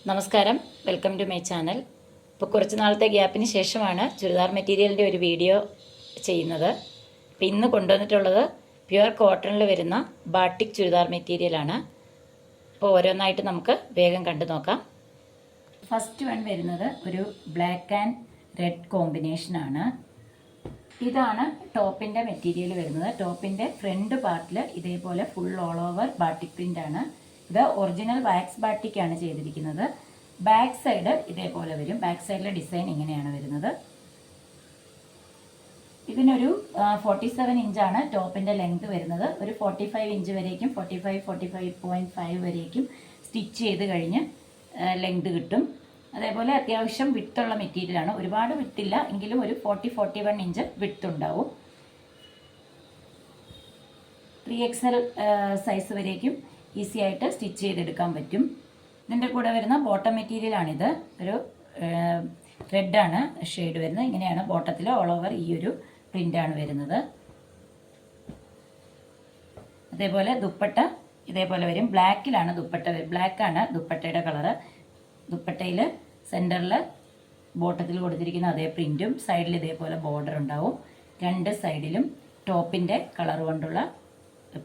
നമസ്കാരം, welcome to my channel. ഇപ്പോൾ കുറച്ച് നാളത്തെ ഗ്യാപ്പിന് ശേഷമാണ് ചുരിദാർ മെറ്റീരിയലിൻ്റെ ഒരു വീഡിയോ ചെയ്യുന്നത്. അപ്പോൾ ഇന്ന് കൊണ്ടുവന്നിട്ടുള്ളത് പ്യുവർ കോട്ടണിൽ വരുന്ന ബാട്ടിക് ചുരിദാർ മെറ്റീരിയലാണ്. അപ്പോൾ ഓരോന്നായിട്ട് നമുക്ക് വേഗം കണ്ടു നോക്കാം. ഫസ്റ്റ് വൺ വരുന്നത് ഒരു ബ്ലാക്ക് ആൻഡ് റെഡ് കോമ്പിനേഷനാണ്. ഇതാണ് ടോപ്പിൻ്റെ മെറ്റീരിയൽ വരുന്നത്. ടോപ്പിൻ്റെ ഫ്രണ്ട് പാർട്ടിൽ ഇതേപോലെ ഫുൾ ഓൾ ഓവർ ബാട്ടിക് പ്രിൻ്റാണ്. ഇത് ഒറിജിനൽ വാക്സ് ബാട്ടിക്കാണ് ചെയ്തിരിക്കുന്നത്. ബാക്ക് സൈഡ് ഇതേപോലെ വരും. ബാക്ക് സൈഡിലെ ഡിസൈൻ ഇങ്ങനെയാണ് വരുന്നത്. ഇതിനൊരു 47 ഇഞ്ചാണ് ടോപ്പിൻ്റെ ലെങ്ത് വരുന്നത്. ഒരു 45 ഇഞ്ച് വരേക്കും 45.5 വരേക്കും സ്റ്റിച്ച് ചെയ്ത് കഴിഞ്ഞ് ലെങ്ത് കിട്ടും. അതേപോലെ അത്യാവശ്യം വിട്ടുള്ള മെറ്റീരിയലാണ്. ഒരുപാട് വിട്ടില്ല എങ്കിലും ഒരു 40-41 ഇഞ്ച് വിട്ട് ഉണ്ടാവും. 3XL സൈസ് വരേക്കും ഈസി ആയിട്ട് സ്റ്റിച്ച് ചെയ്തെടുക്കാൻ പറ്റും. ഇതിൻ്റെ കൂടെ വരുന്ന ബോട്ടം മെറ്റീരിയലാണിത്. ഒരു റെഡാണ് ഷെയ്ഡ് വരുന്നത്. ഇങ്ങനെയാണ് ബോട്ടത്തിൽ ഓൾ ഓവർ ഈ ഒരു പ്രിൻ്റാണ് വരുന്നത്. അതേപോലെ ദുപ്പട്ട ഇതേപോലെ വരും. ബ്ലാക്കിലാണ് ദുപ്പട്ട. ബ്ലാക്കാണ് ദുപ്പട്ടയുടെ കളറ്. ദുപ്പട്ടയിൽ സെൻറ്ററിൽ ബോട്ടത്തിൽ കൊടുത്തിരിക്കുന്ന അതേ പ്രിൻറ്റും സൈഡിൽ ഇതേപോലെ ബോർഡർ ഉണ്ടാവും. രണ്ട് സൈഡിലും ടോപ്പിൻ്റെ കളർ കൊണ്ടുള്ള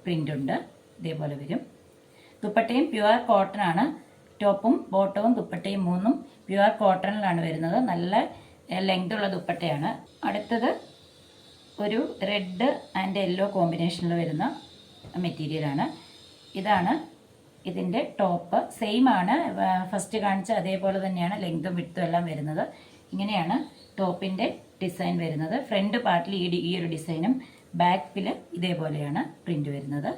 പ്രിൻ്റുണ്ട്. ഇതേപോലെ വരും. ദുപ്പട്ടയും പ്യുവർ കോട്ടൺ ആണ്. ടോപ്പും ബോട്ടവും ദുപ്പട്ടയും മൂന്നും പ്യുവർ കോട്ടണിലാണ് വരുന്നത്. നല്ല ലെങ്ത് ഉള്ള ദുപ്പട്ടയാണ്. അടുത്തത് ഒരു റെഡ് ആൻഡ് യെല്ലോ കോമ്പിനേഷനിൽ വരുന്ന മെറ്റീരിയലാണ്. ഇതാണ് ഇതിൻ്റെ ടോപ്പ്. സെയിം ആണ്, ഫസ്റ്റ് കാണിച്ച അതേപോലെ തന്നെയാണ് ലെങ്തും വിഡ്ത്തും എല്ലാം വരുന്നത്. ഇങ്ങനെയാണ് ടോപ്പിൻ്റെ ഡിസൈൻ വരുന്നത്. ഫ്രണ്ട് പാർട്ടിൽ ഈ ഒരു ഡിസൈനും ബാക്കിൽ ഇതേപോലെയാണ് പ്രിൻ്റ് വരുന്നത്.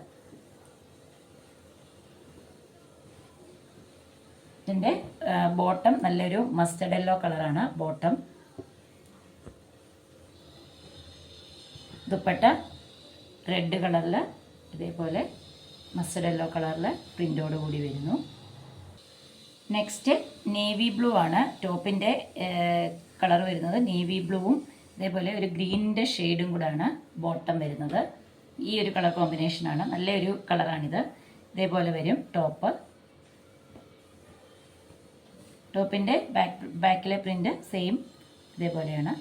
ഇതിൻ്റെ ബോട്ടം നല്ലൊരു മസ്റ്റർഡ് യെല്ലോ കളറാണ് ബോട്ടം. ദുപ്പട്ട റെഡ് കളറിൽ ഇതേപോലെ മസ്റ്റർഡ് യെല്ലോ കളറിൽ പ്രിൻ്റോട് കൂടി വരുന്നു. നെക്സ്റ്റ് നേവി ബ്ലൂ ആണ് ടോപ്പിൻ്റെ കളർ വരുന്നത്. നേവി ബ്ലൂവും ഇതേപോലെ ഒരു ഗ്രീനിൻ്റെ ഷെയ്ഡും കൂടാണ് ബോട്ടം വരുന്നത്. ഈ ഒരു കളർ കോമ്പിനേഷനാണ്. നല്ലൊരു കളറാണിത്. ഇതേപോലെ വരും ടോപ്പ്. ടോപ്പിൻ്റെ ബാക്കിലെ പ്രിൻ്റ് സെയിം ഇതേപോലെയാണ്.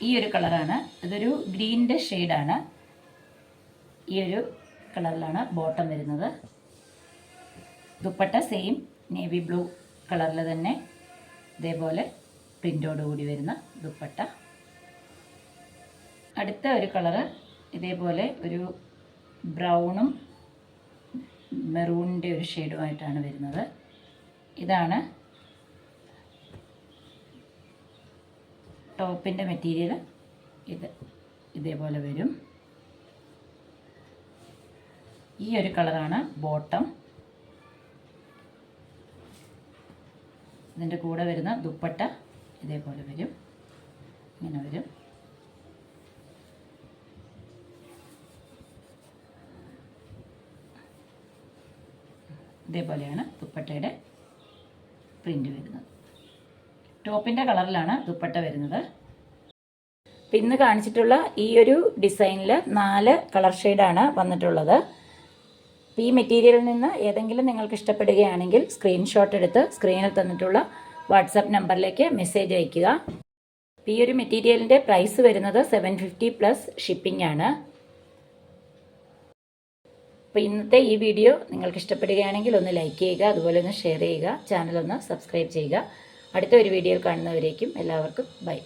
ഈ ഒരു കളറാണ്. ഇതൊരു ഗ്രീനിൻ്റെ ഷെയ്ഡാണ്. ഈ ഒരു കളറിലാണ് ബോട്ടം വരുന്നത്. ദുപ്പട്ട സെയിം നേവി ബ്ലൂ കളറിൽ തന്നെ ഇതേപോലെ പ്രിൻ്റോട് കൂടി വരുന്ന ദുപ്പട്ട. അടുത്ത ഒരു കളറ് ഇതേപോലെ ഒരു ബ്രൗണും മെറൂണിൻ്റെ ഒരു ഷെയ്ഡുമായിട്ടാണ് വരുന്നത്. ഇതാണ് ടോപ്പിൻ്റെ മെറ്റീരിയൽ. ഇതേപോലെ വരും. ഈ ഒരു കളറാണ് ബോട്ടം. ഇതിൻ്റെ കൂടെ വരുന്ന ദുപ്പട്ട ഇതേപോലെ വരും. ഇങ്ങനെ വരും. ഇതേപോലെയാണ് ദുപ്പട്ടയുടെ പ്രിൻ്റ് വരുന്നത്. ടോപ്പിൻ്റെ കളറിലാണ് ദുപ്പട്ട വരുന്നത്. അപ്പം ഇന്ന് കാണിച്ചിട്ടുള്ള ഈ ഒരു ഡിസൈനിൽ 4 കളർ ഷെയ്ഡാണ് വന്നിട്ടുള്ളത്. അപ്പോൾ ഈ മെറ്റീരിയലിൽ നിന്ന് ഏതെങ്കിലും നിങ്ങൾക്ക് ഇഷ്ടപ്പെടുകയാണെങ്കിൽ സ്ക്രീൻഷോട്ട് എടുത്ത് സ്ക്രീനിൽ തന്നിട്ടുള്ള വാട്സാപ്പ് നമ്പറിലേക്ക് മെസ്സേജ് അയയ്ക്കുക. ഈ ഒരു മെറ്റീരിയലിൻ്റെ പ്രൈസ് വരുന്നത് 750 പ്ലസ് ഷിപ്പിംഗ് ആണ്. അപ്പോൾ ഇന്നത്തെ ഈ വീഡിയോ നിങ്ങൾക്ക് ഇഷ്ടപ്പെടുകയാണെങ്കിൽ ഒന്ന് ലൈക്ക് ചെയ്യുക, അതുപോലെ ഒന്ന് ഷെയർ ചെയ്യുക, ചാനൽ ഒന്ന് സബ്സ്ക്രൈബ് ചെയ്യുക. അടുത്ത ഒരു വീഡിയോയിൽ കാണുന്നവരേക്കും എല്ലാവർക്കും ബൈ.